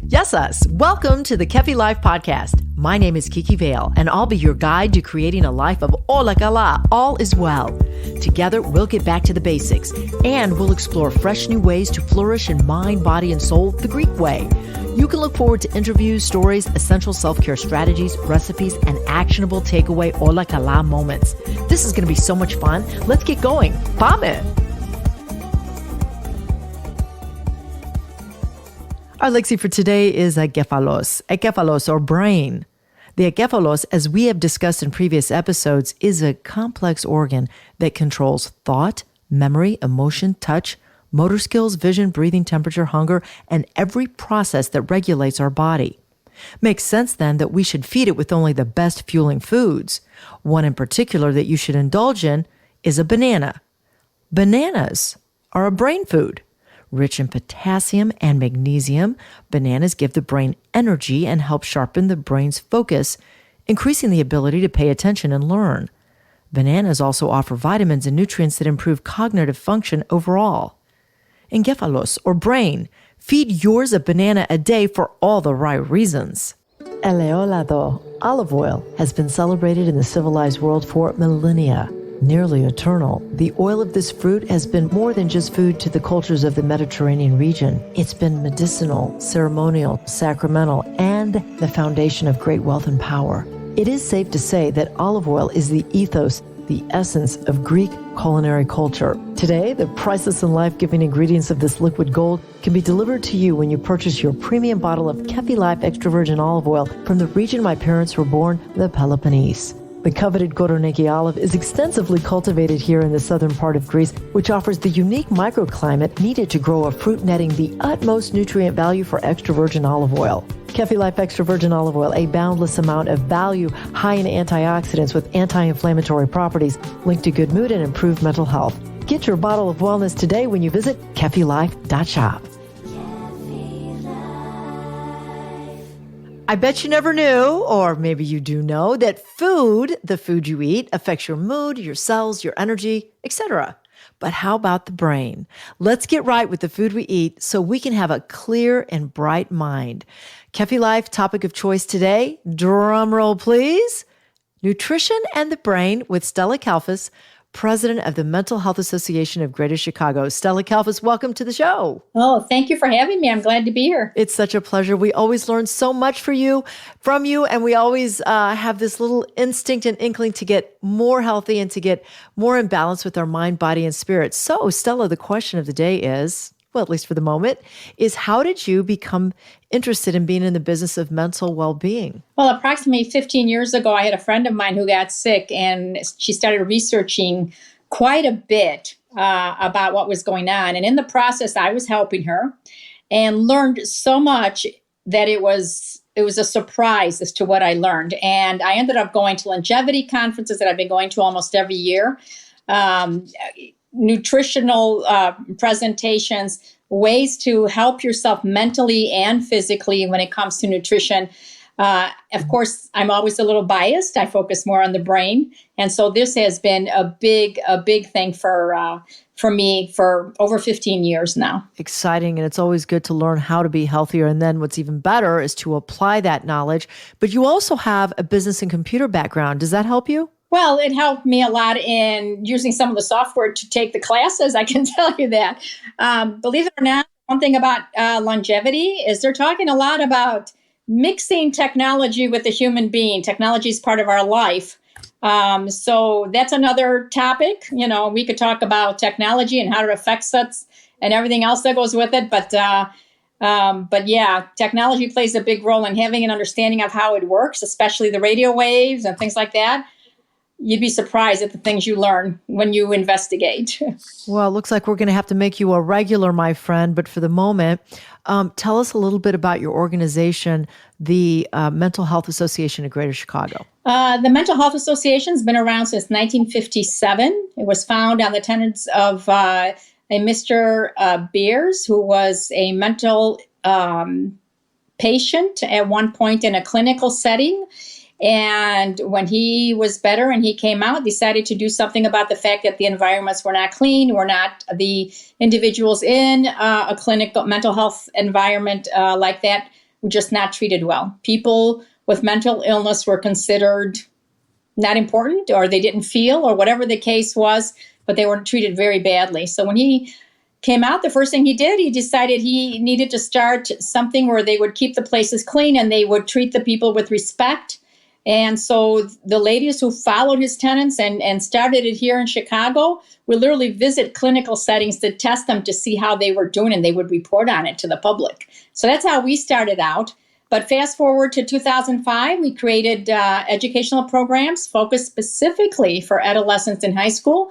Yes, us. Welcome to the Kefi Life Podcast. My name is Kiki Vale, and I'll be your guide to creating a life of Ola Kala, all is well. Together, we'll get back to the basics, and we'll explore fresh new ways to flourish in mind, body, and soul the Greek way. You can look forward to interviews, stories, essential self-care strategies, recipes, and actionable takeaway Ola Kala moments. This is going to be so much fun. Let's get going. Πάμε! Our Lexi for today is Eγκέφαλος or brain. The Eγκέφαλος, as we have discussed in previous episodes, is a complex organ that controls thought, memory, emotion, touch, motor skills, vision, breathing, temperature, hunger, and every process that regulates our body. Makes sense then that we should feed it with only the best fueling foods. One in particular that you should indulge in is a banana. Bananas are a brain food. Rich in potassium and magnesium, bananas give the brain energy and help sharpen the brain's focus, increasing the ability to pay attention and learn. Bananas also offer vitamins and nutrients that improve cognitive function overall. Engéfalos, or brain, feed yours a banana a day for all the right reasons. Eleolado, olive oil, has been celebrated in the civilized world for millennia. Nearly eternal, the oil of this fruit has been more than just food to the cultures of the Mediterranean region. It's been medicinal, ceremonial, sacramental, and the foundation of great wealth and power. It is safe to say that olive oil is the ethos, the essence of Greek culinary culture. Today, the priceless and life-giving ingredients of this liquid gold can be delivered to you when you purchase your premium bottle of Kefi Life extra virgin olive oil from the region my parents were born, the Peloponnese. The coveted Koroneiki olive is extensively cultivated here in the southern part of Greece, which offers the unique microclimate needed to grow a fruit netting the utmost nutrient value for extra virgin olive oil. Kefi Life extra virgin olive oil, a boundless amount of value, high in antioxidants with anti-inflammatory properties, linked to good mood and improved mental health. Get your bottle of wellness today when you visit kefilife.shop. I bet you never knew, or maybe you do know, that food, the food you eat, affects your mood, your cells, your energy, etc. But how about the brain? Let's get right with the food we eat so we can have a clear and bright mind. Kefi Life topic of choice today, drum roll please, nutrition and the brain with Stella Kalfas, president of the Mental Health Association of Greater Chicago. Stella Kalfas, welcome to the show. Oh, thank you for having me. I'm glad to be here. It's such a pleasure. We always learn so much from you, and we always have this little instinct and inkling to get more healthy and to get more in balance with our mind, body, and spirit. So, Stella, the question of the day is, well, at least for the moment, is how did you become interested in being in the business of mental well-being? Well, approximately 15 years ago, I had a friend of mine who got sick, and she started researching quite a bit about what was going on. And in the process, I was helping her and learned so much that it was a surprise as to what I learned. And I ended up going to longevity conferences that I've been going to almost every year. Nutritional presentations, ways to help yourself mentally and physically when it comes to nutrition. Of course, I'm always a little biased. I focus more on the brain. And so this has been a big thing for me for over 15 years now. Exciting. And it's always good to learn how to be healthier. And then what's even better is to apply that knowledge. But you also have a business and computer background. Does that help you? Well, it helped me a lot in using some of the software to take the classes. I can tell you that. Believe it or not, one thing about longevity is they're talking a lot about mixing technology with the human being. Technology is part of our life. So that's another topic. You know, we could talk about technology and how it affects us and everything else that goes with it. But yeah, technology plays a big role in having an understanding of how it works, especially the radio waves and things like that. You'd be surprised at the things you learn when you investigate. Well, it looks like we're going to have to make you a regular, my friend. But for the moment, tell us a little bit about your organization, the Mental Health Association of Greater Chicago. The Mental Health Association has been around since 1957. It was founded on the tenets of a Mr. Beers, who was a mental patient at one point in a clinical setting. And when he was better and he came out, decided to do something about the fact that the environments were not clean, were not the individuals in a clinical mental health environment like that were just not treated well. People with mental illness were considered not important, or they didn't feel, or whatever the case was, but they were treated very badly. So when he came out, the first thing he did, he decided he needed to start something where they would keep the places clean and they would treat the people with respect. And so the ladies who followed his tenets and started it here in Chicago would literally visit clinical settings to test them to see how they were doing, and they would report on it to the public. So that's how we started out. But fast forward to 2005, we created educational programs focused specifically for adolescents in high school.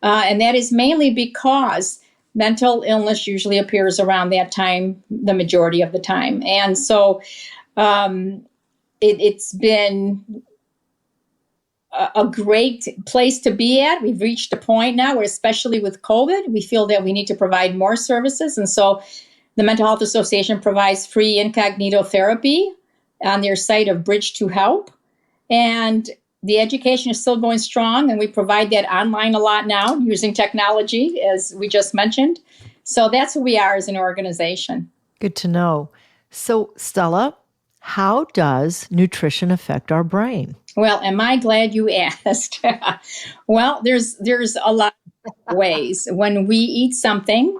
And that is mainly because mental illness usually appears around that time, the majority of the time. And so it's been a great place to be at. We've reached a point now where, especially with COVID, we feel that we need to provide more services. And so the Mental Health Association provides free incognito therapy on their site of Bridge to Help. And the education is still going strong, and we provide that online a lot now using technology, as we just mentioned. So that's who we are as an organization. Good to know. So, Stella, how does nutrition affect our brain? Well, am I glad you asked? Well, there's a lot of ways. When we eat something,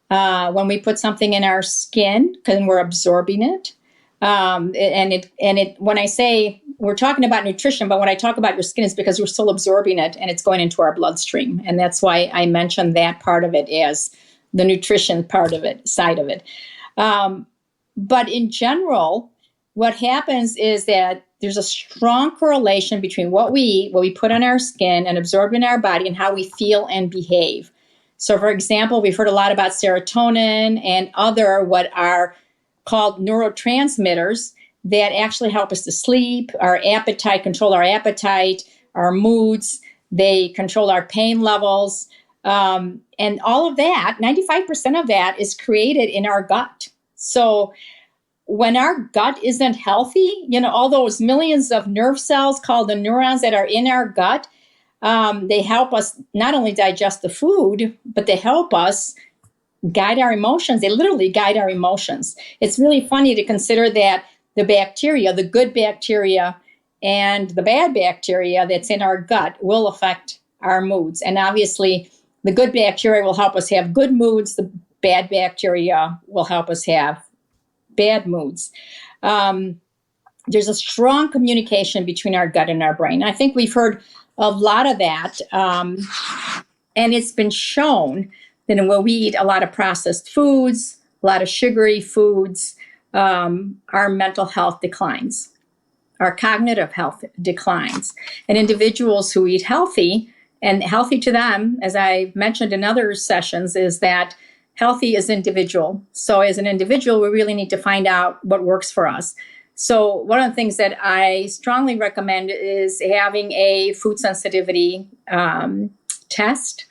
when we put something in our skin, because we're absorbing it, when I say we're talking about nutrition, but when I talk about your skin, it's because we're still absorbing it and it's going into our bloodstream. And that's why I mentioned that part of it as the nutrition part of it, side of it. But in general, what happens is that there's a strong correlation between what we eat, what we put on our skin and absorb in our body, and how we feel and behave. So, for example, we've heard a lot about serotonin and other what are called neurotransmitters that actually help us to sleep, our appetite, control our appetite, our moods. They control our pain levels. And all of that, 95% of that is created in our gut. So when our gut isn't healthy, all those millions of nerve cells called the neurons that are in our gut, they help us not only digest the food, but they help us guide our emotions. They literally guide our emotions. It's really funny to consider that the bacteria, the good bacteria and the bad bacteria that's in our gut will affect our moods. And obviously, the good bacteria will help us have good moods. The bad bacteria will help us have bad moods. There's a strong communication between our gut and our brain. I think we've heard a lot of that. And it's been shown that when we eat a lot of processed foods, a lot of sugary foods, our mental health declines. Our cognitive health declines. And individuals who eat healthy, and healthy to them, as I mentioned in other sessions, is that healthy is individual. So as an individual, we really need to find out what works for us. So one of the things that I strongly recommend is having a food sensitivity test,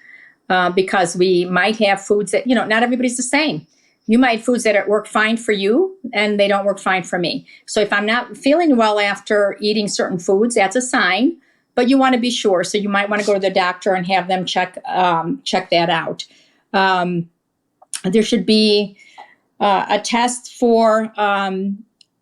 because we might have foods that, not everybody's the same. You might have foods that work fine for you and they don't work fine for me. So if I'm not feeling well after eating certain foods, that's a sign, but you want to be sure. So you might want to go to the doctor and have them check that out. There should be a test for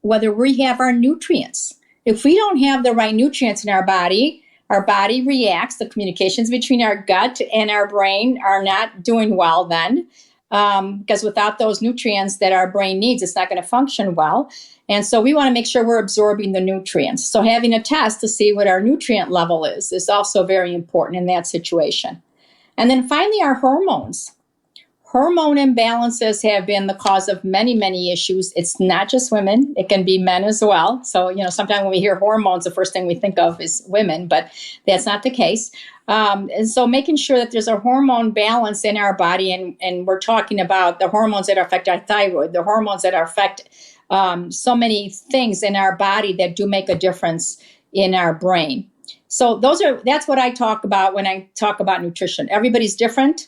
whether we have our nutrients. If we don't have the right nutrients in our body reacts. The communications between our gut and our brain are not doing well then. Because without those nutrients that our brain needs, it's not going to function well. And so we want to make sure we're absorbing the nutrients. So having a test to see what our nutrient level is also very important in that situation. And then finally, our hormones. Hormone imbalances have been the cause of many, many issues. It's not just women. It can be men as well. So, sometimes when we hear hormones, the first thing we think of is women, but that's not the case. And so making sure that there's a hormone balance in our body, and we're talking about the hormones that affect our thyroid, the hormones that affect so many things in our body that do make a difference in our brain. So that's what I talk about when I talk about nutrition. Everybody's different.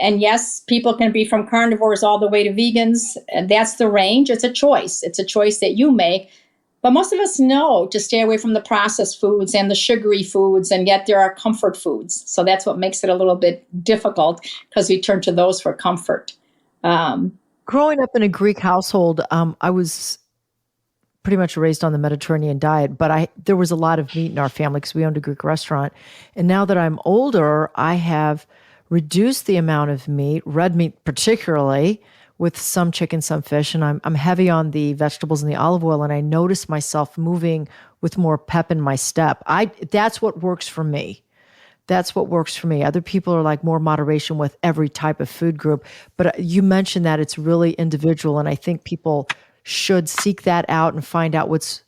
And yes, people can be from carnivores all the way to vegans. And that's the range. It's a choice. It's a choice that you make. But most of us know to stay away from the processed foods and the sugary foods, and yet there are comfort foods. So that's what makes it a little bit difficult, because we turn to those for comfort. Growing up in a Greek household, I was pretty much raised on the Mediterranean diet, but there was a lot of meat in our family because we owned a Greek restaurant. And now that I'm older, I have reduced the amount of meat, red meat particularly, with some chicken, some fish, and I'm heavy on the vegetables and the olive oil, and I notice myself moving with more pep in my step. That's what works for me. That's what works for me. Other people are like more moderation with every type of food group, but you mentioned that it's really individual, and I think people should seek that out and find out what's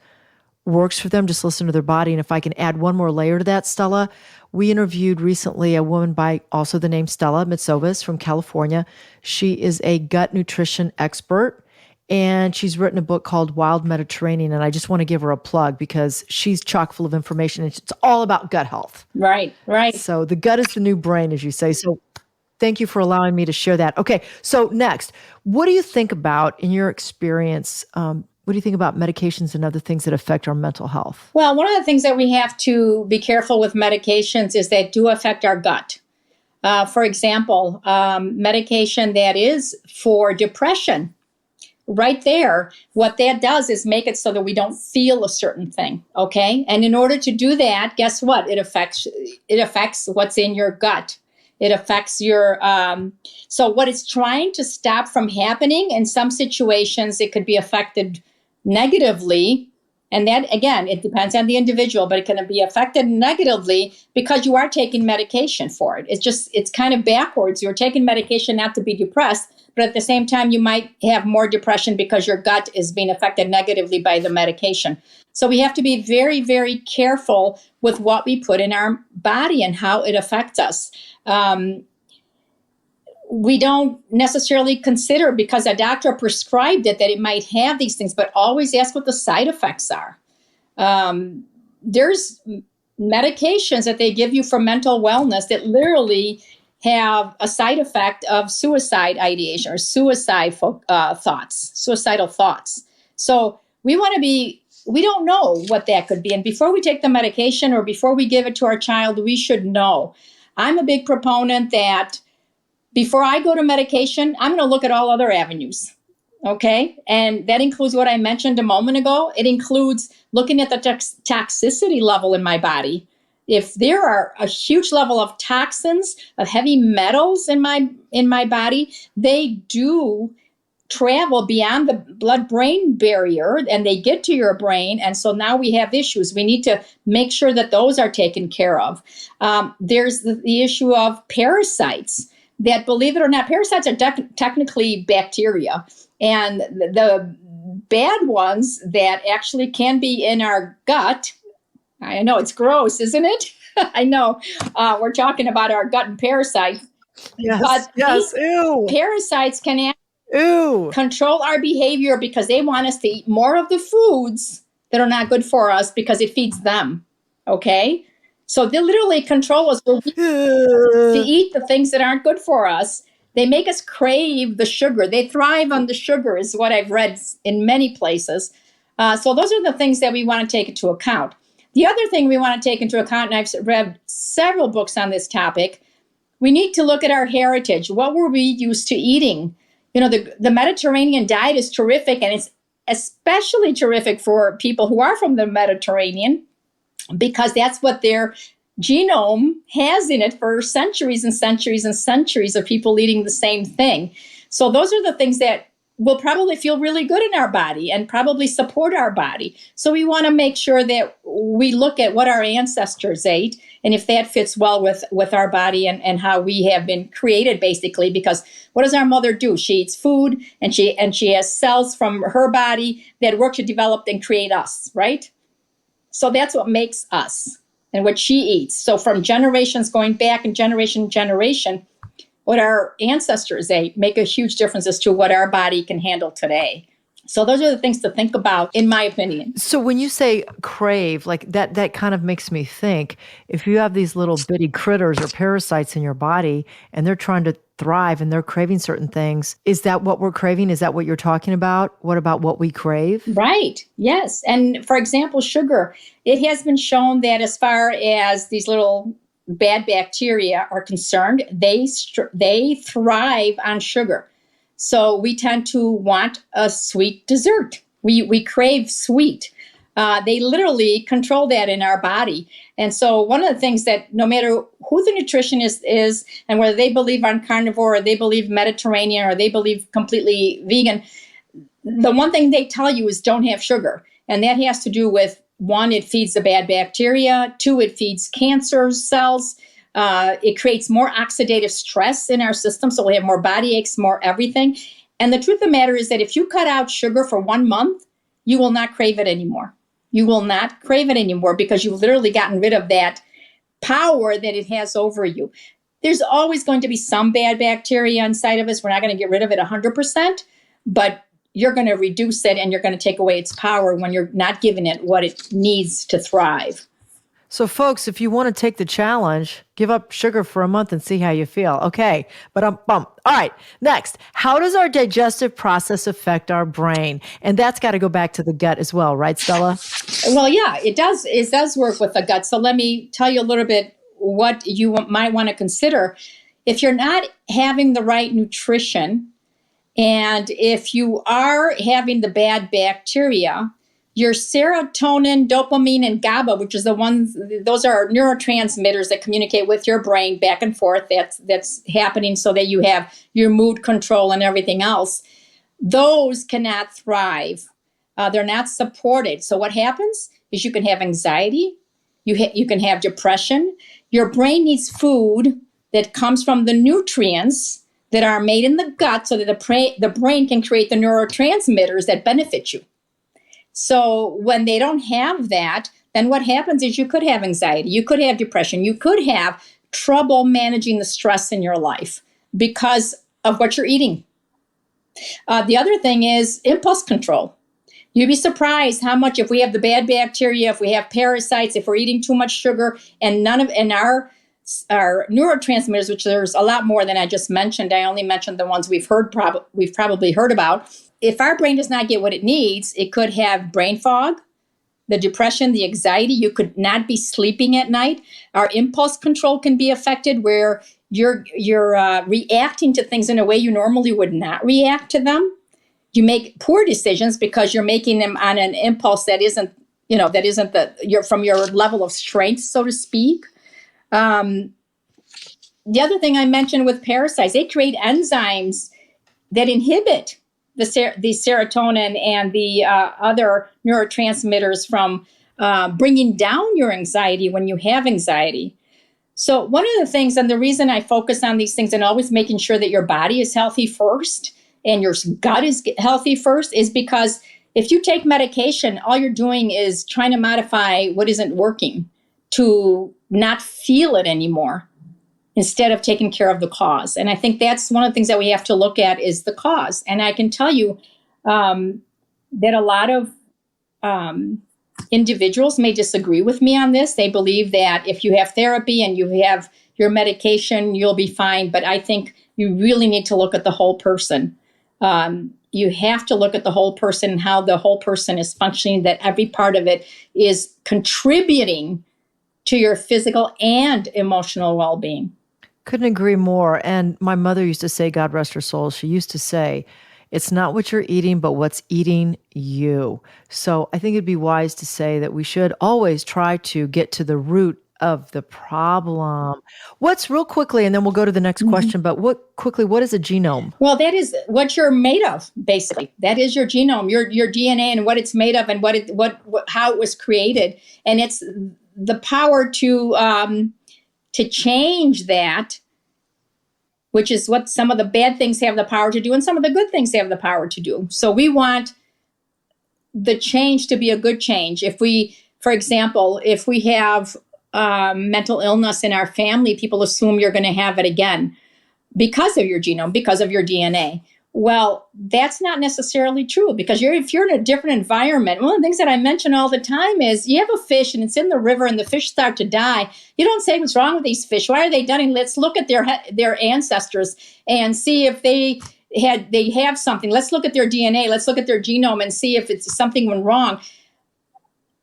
works for them. Just listen to their body. And if I can add one more layer to that, Stella, we interviewed recently a woman by also the name Stella Kalfas from California. She is a gut nutrition expert, and she's written a book called Wild Mediterranean. And I just want to give her a plug because she's chock full of information. And it's all about gut health. Right, right. So the gut is the new brain, as you say. So thank you for allowing me to share that. Okay, so next, what do you think about, in your experience, what do you think about medications and other things that affect our mental health? Well, one of the things that we have to be careful with medications is they do affect our gut. For example, medication that is for depression, right there, what that does is make it so that we don't feel a certain thing, okay? And in order to do that, guess what? It affects what's in your gut. It affects your, so what it's trying to stop from happening, in some situations, it could be affected negatively. And that, again, it depends on the individual, but it can be affected negatively because you are taking medication for it. It's kind of backwards. You're taking medication not to be depressed, but at the same time, you might have more depression because your gut is being affected negatively by the medication. So we have to be very, very careful with what we put in our body and how it affects us. We don't necessarily consider, because a doctor prescribed it, that it might have these things, but always ask what the side effects are. There's medications that they give you for mental wellness that literally have a side effect of suicide ideation or suicidal thoughts. So we don't know what that could be. And before we take the medication or before we give it to our child, we should know. I'm a big proponent that before I go to medication, I'm going to look at all other avenues, okay? And that includes what I mentioned a moment ago. It includes looking at the toxicity level in my body. If there are a huge level of toxins, of heavy metals in my body, they do travel beyond the blood-brain barrier, and they get to your brain. And so now we have issues. We need to make sure that those are taken care of. There's the issue of parasites. That, believe it or not, parasites are technically bacteria. And the bad ones that actually can be in our gut, I know it's gross, isn't it? I know we're talking about our gut and parasites. Yes, but yes, ew. Parasites can control our behavior because they want us to eat more of the foods that are not good for us because it feeds them, okay? So they literally control us to eat the things that aren't good for us. They make us crave the sugar. They thrive on the sugar is what I've read in many places. So those are the things that we want to take into account. The other thing we want to take into account, and I've read several books on this topic, we need to look at our heritage. What were we used to eating? You know, the Mediterranean diet is terrific, and it's especially terrific for people who are from the Mediterranean, because that's what their genome has in it for centuries and centuries and centuries of people eating the same thing. So those are the things that will probably feel really good in our body and probably support our body. So we want to make sure that we look at what our ancestors ate and if that fits well with our body and how we have been created, basically. Because what does our mother do? She eats food, and she has cells from her body that work to develop and create us, right? So that's what makes us and what she eats. So from generations going back and generation to generation, what our ancestors ate make a huge difference as to what our body can handle today. So those are the things to think about, in my opinion. So when you say crave, like that kind of makes me think, if you have these little bitty critters or parasites in your body and they're trying to thrive and they're craving certain things, is that what we're craving? Is that what you're talking about? What about what we crave? Right. Yes. And for example, sugar. It has been shown that as far as these little bad bacteria are concerned, they thrive on sugar. So we tend to want a sweet dessert. We crave sweet. They literally control that in our body. And so one of the things that no matter who the nutritionist is and whether they believe on carnivore or they believe Mediterranean or they believe completely vegan, the one thing they tell you is don't have sugar. And that has to do with, one, it feeds the bad bacteria. Two, it feeds cancer cells. It creates more oxidative stress in our system. So we have more body aches, more everything. And the truth of the matter is that if you cut out sugar for 1 month, you will not crave it anymore. You will not crave it anymore because you've literally gotten rid of that power that it has over you. There's always going to be some bad bacteria inside of us. We're not going to get rid of it 100%, but you're going to reduce it and you're going to take away its power when you're not giving it what it needs to thrive. So folks, if you want to take the challenge, give up sugar for a month and see how you feel. Okay, but All right, next, how does our digestive process affect our brain? And that's got to go back to the gut as well, right, Stella? Well, yeah, it does. It does work with the gut. So let me tell you a little bit what you might want to consider. If you're not having the right nutrition, and if you are having the bad bacteria, your serotonin, dopamine, and GABA, which is those are neurotransmitters that communicate with your brain back and forth. That's happening so that you have your mood control and everything else. Those cannot thrive. They're not supported. So what happens is you can have anxiety. You can have depression. Your brain needs food that comes from the nutrients that are made in the gut so that the brain can create the neurotransmitters that benefit you. So when they don't have that, then what happens is you could have anxiety, you could have depression, you could have trouble managing the stress in your life because of what you're eating. The other thing is impulse control. You'd be surprised how much, if we have the bad bacteria, if we have parasites, if we're eating too much sugar, and our neurotransmitters, which there's a lot more than I just mentioned. I only mentioned the ones we've probably heard about. If our brain does not get what it needs, it could have brain fog, the depression, the anxiety. You could not be sleeping at night. Our impulse control can be affected where you're reacting to things in a way you normally would not react to them. You make poor decisions because you're making them on an impulse that isn't from your level of strength, so to speak. The other thing I mentioned with parasites, they create enzymes that inhibit the serotonin and the other neurotransmitters from bringing down your anxiety when you have anxiety. So one of the things, and the reason I focus on these things and always making sure that your body is healthy first and your gut is healthy first, is because if you take medication, all you're doing is trying to modify what isn't working to not feel it anymore, instead of taking care of the cause. And I think that's one of the things that we have to look at is the cause. And I can tell you that a lot of individuals may disagree with me on this. They believe that if you have therapy and you have your medication, you'll be fine. But I think you really need to look at the whole person. You have to look at the whole person, how the whole person is functioning, that every part of it is contributing to your physical and emotional well-being. Couldn't agree more. And my mother used to say, God rest her soul, she used to say, it's not what you're eating, but what's eating you. So I think it'd be wise to say that we should always try to get to the root of the problem. What's real quickly, and then we'll go to the next question, but what is a genome? Well, that is what you're made of, basically. That is your genome, your DNA and what it's made of and how it was created. And it's the power to change that, which is what some of the bad things have the power to do and some of the good things have the power to do. So we want the change to be a good change. If we, for example, if we have mental illness in our family, people assume you're going to have it again because of your genome, because of your DNA. Well, that's not necessarily true because if you're in a different environment, one of the things that I mention all the time is you have a fish and it's in the river and the fish start to die. You don't say, what's wrong with these fish? Why are they dying? Let's look at their ancestors and see if they have something. Let's look at their DNA. Let's look at their genome and see if it's something went wrong.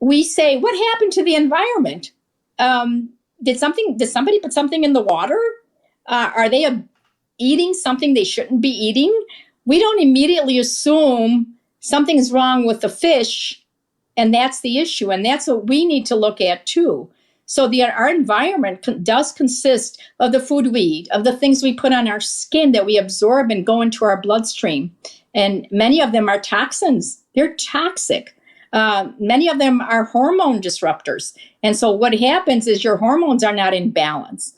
We say, what happened to the environment? Did somebody put something in the water? Are they eating something they shouldn't be eating? We don't immediately assume something's wrong with the fish, and that's the issue. And that's what we need to look at too. So our environment does consist of the food we eat, of the things we put on our skin that we absorb and go into our bloodstream. And many of them are toxins. They're toxic. Many of them are hormone disruptors. And so what happens is your hormones are not in balance.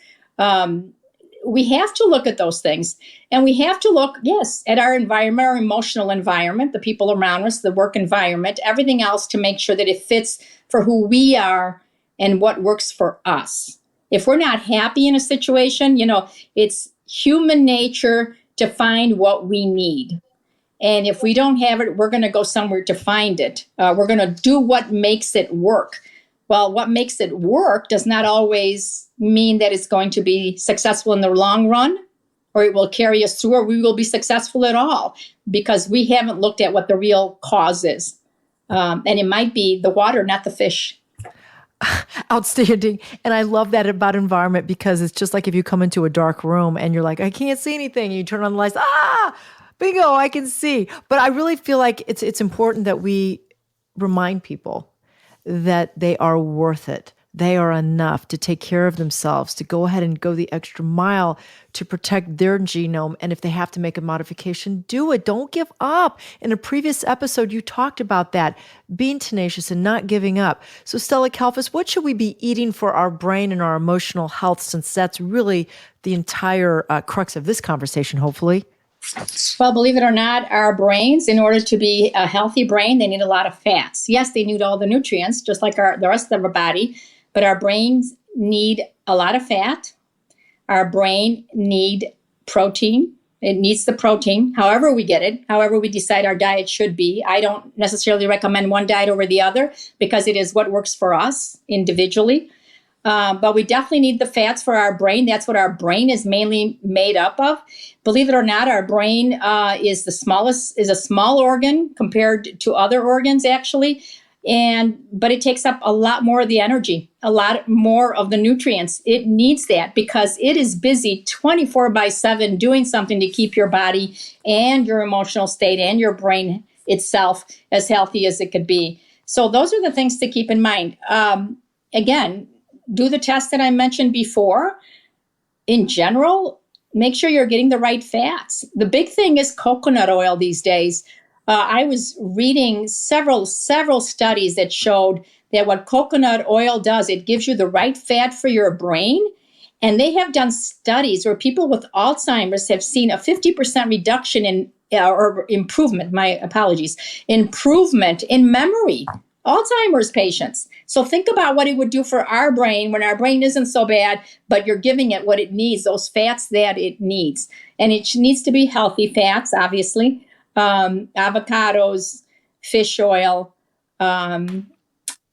We have to look at those things. And we have to look, yes, at our environment, our emotional environment, the people around us, the work environment, everything else to make sure that it fits for who we are and what works for us. If we're not happy in a situation, it's human nature to find what we need. And if we don't have it, we're going to go somewhere to find it. We're going to do what makes it work. Well, what makes it work does not always mean that it's going to be successful in the long run, or it will carry us through, or we will be successful at all, because we haven't looked at what the real cause is. And it might be the water, not the fish. Outstanding. And I love that about environment, because it's just like if you come into a dark room and you're like, I can't see anything. You turn on the lights, bingo, I can see. But I really feel like it's important that we remind people that they are worth it. They are enough to take care of themselves, to go ahead and go the extra mile to protect their genome. And if they have to make a modification, do it. Don't give up. In a previous episode, you talked about that, being tenacious and not giving up. So Stella Kalfas, what should we be eating for our brain and our emotional health, since that's really the entire crux of this conversation, hopefully? Well, believe it or not, our brains, in order to be a healthy brain, they need a lot of fats. Yes, they need all the nutrients, just like the rest of our body, but our brains need a lot of fat. Our brain need protein. It needs the protein, however we get it, however we decide our diet should be. I don't necessarily recommend one diet over the other, because it is what works for us individually. But we definitely need the fats for our brain. That's what our brain is mainly made up of. Believe it or not, our brain is a small organ compared to other organs, actually. But it takes up a lot more of the energy, a lot more of the nutrients. It needs that because it is busy 24/7 doing something to keep your body and your emotional state and your brain itself as healthy as it could be. So those are the things to keep in mind. Again, do the test that I mentioned before. In general, make sure you're getting the right fats. The big thing is coconut oil these days. I was reading several studies that showed that what coconut oil does, it gives you the right fat for your brain. And they have done studies where people with Alzheimer's have seen a 50% reduction or improvement in memory. Alzheimer's patients. So think about what it would do for our brain when our brain isn't so bad, but you're giving it what it needs, those fats that it needs. And it needs to be healthy fats, obviously. Avocados, fish oil,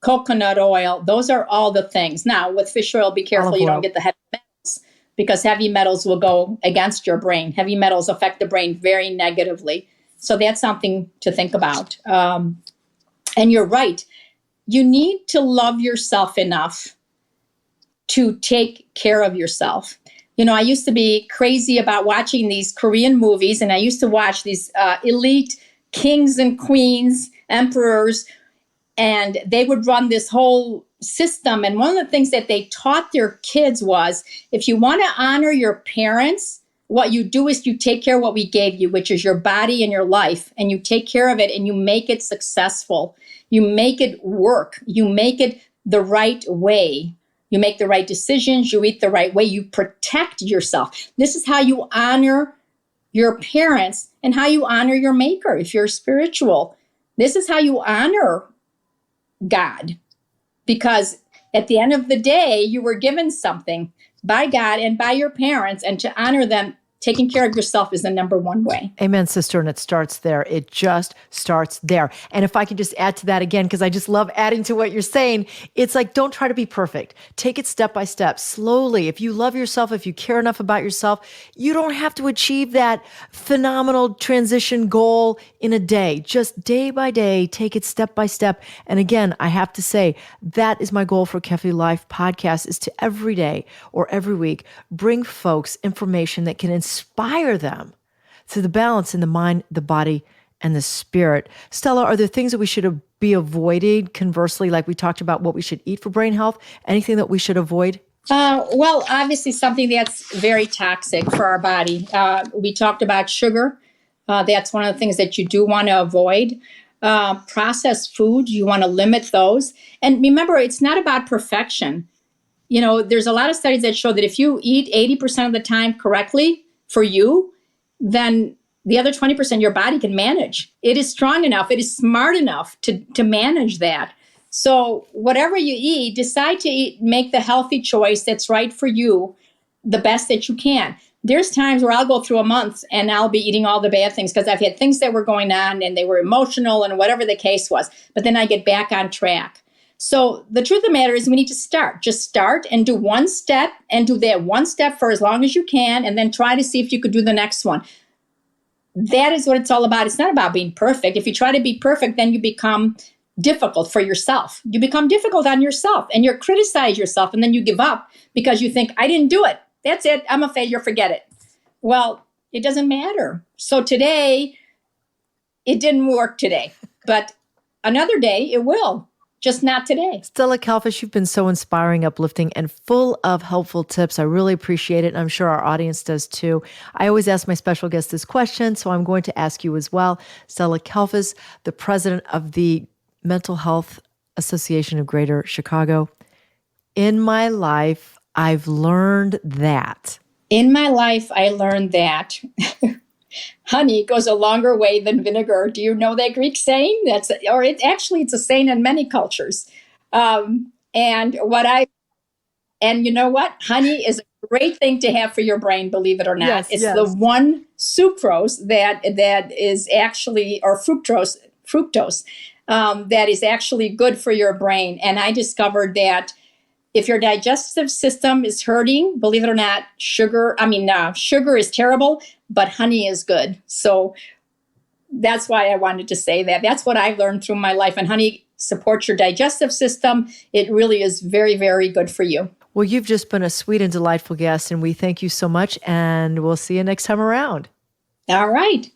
coconut oil. Those are all the things. Now, with fish oil, be careful you don't get the heavy metals, because heavy metals will go against your brain. Heavy metals affect the brain very negatively. So that's something to think about. And you're right. You need to love yourself enough to take care of yourself. I used to be crazy about watching these Korean movies, and I used to watch these elite kings and queens, emperors, and they would run this whole system. And one of the things that they taught their kids was, if you want to honor your parents, what you do is you take care of what we gave you, which is your body and your life, and you take care of it and you make it successful. You make it work. You make it the right way. You make the right decisions. You eat the right way. You protect yourself. This is how you honor your parents and how you honor your maker if you're spiritual. This is how you honor God, because at the end of the day, you were given something by God and by your parents, and to honor them, taking care of yourself is the number one way. Amen, sister. And it starts there. It just starts there. And if I can just add to that again, because I just love adding to what you're saying, it's like, don't try to be perfect. Take it step by step, slowly. If you love yourself, if you care enough about yourself, you don't have to achieve that phenomenal transition goal in a day. Just day by day, take it step by step. And again, I have to say, that is my goal for Cafe Life podcast, is to every day or every week bring folks information that can inspire them to the balance in the mind, the body, and the spirit. Stella, are there things that we should be avoiding? Conversely, like we talked about what we should eat for brain health, anything that we should avoid? Well, obviously something that's very toxic for our body. We talked about sugar. That's one of the things that you do want to avoid. Processed food, you want to limit those. And remember, it's not about perfection. There's a lot of studies that show that if you eat 80% of the time correctly for you, then the other 20% your body can manage. It is strong enough. It is smart enough to manage that. So whatever you eat, decide to eat, make the healthy choice that's right for you, the best that you can. There's times where I'll go through a month and I'll be eating all the bad things because I've had things that were going on and they were emotional and whatever the case was. But then I get back on track. So the truth of the matter is we need to start. Just start and do one step and do that one step for as long as you can and then try to see if you could do the next one. That is what it's all about. It's not about being perfect. If you try to be perfect, then you become difficult for yourself. You become difficult on yourself and you criticize yourself and then you give up because you think, I didn't do it. That's it. I'm a failure. Forget it. Well, it doesn't matter. So today, it didn't work today, but another day it will. Just not today. Stella Kalfas, you've been so inspiring, uplifting, and full of helpful tips. I really appreciate it, and I'm sure our audience does too. I always ask my special guest this question, so I'm going to ask you as well. Stella Kalfas, the president of the Mental Health Association of Greater Chicago. In my life, I've learned that. In my life, I learned that honey goes a longer way than vinegar. Do you know that Greek saying? It's a saying in many cultures. And you know what? Honey is a great thing to have for your brain, believe it or not. Yes, it's yes. the one sucrose that is actually, or fructose, that is actually good for your brain. And I discovered that if your digestive system is hurting, believe it or not, sugar is terrible, but honey is good. So that's why I wanted to say that. That's what I've learned through my life. And honey supports your digestive system. It really is very, very good for you. Well, you've just been a sweet and delightful guest, and we thank you so much, and we'll see you next time around. All right.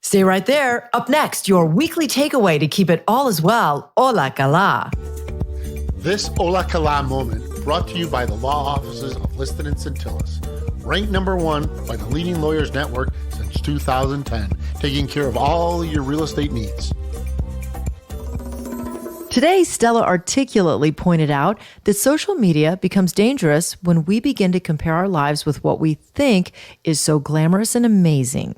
Stay right there. Up next, your weekly takeaway to keep it all as well. Hola, Kala. This Hola Kala moment brought to you by the law offices of Liston and Centillus. Ranked number 1 by the leading lawyers network since 2010, taking care of all your real estate needs. Today, Stella articulately pointed out that social media becomes dangerous when we begin to compare our lives with what we think is so glamorous and amazing.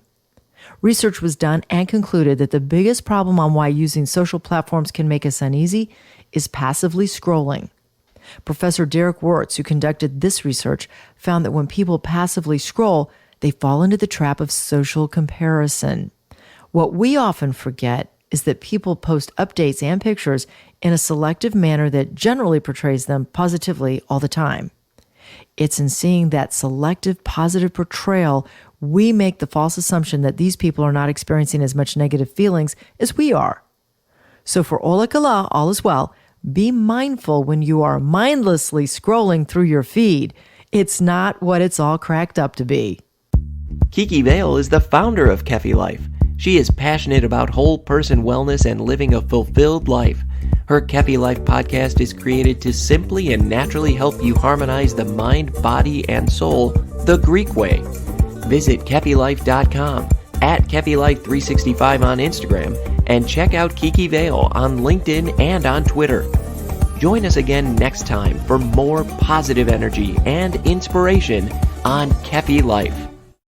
Research was done and concluded that the biggest problem on why using social platforms can make us uneasy is passively scrolling. Professor Derek Wertz, who conducted this research, found that when people passively scroll, they fall into the trap of social comparison. What we often forget is that people post updates and pictures in a selective manner that generally portrays them positively all the time. It's in seeing that selective positive portrayal we make the false assumption that these people are not experiencing as much negative feelings as we are. So for Ola Kala, all is well. Be mindful when you are mindlessly scrolling through your feed. It's not what it's all cracked up to be. Kiki Vale is the founder of Kefi Life. She is passionate about whole person wellness and living a fulfilled life. Her Kefi Life podcast is created to simply and naturally help you harmonize the mind, body, and soul the Greek way. Visit KefiLife.com, at KefiLife365 on Instagram, and check out Kiki Vale on LinkedIn and on Twitter. Join us again next time for more positive energy and inspiration on Kefi Life.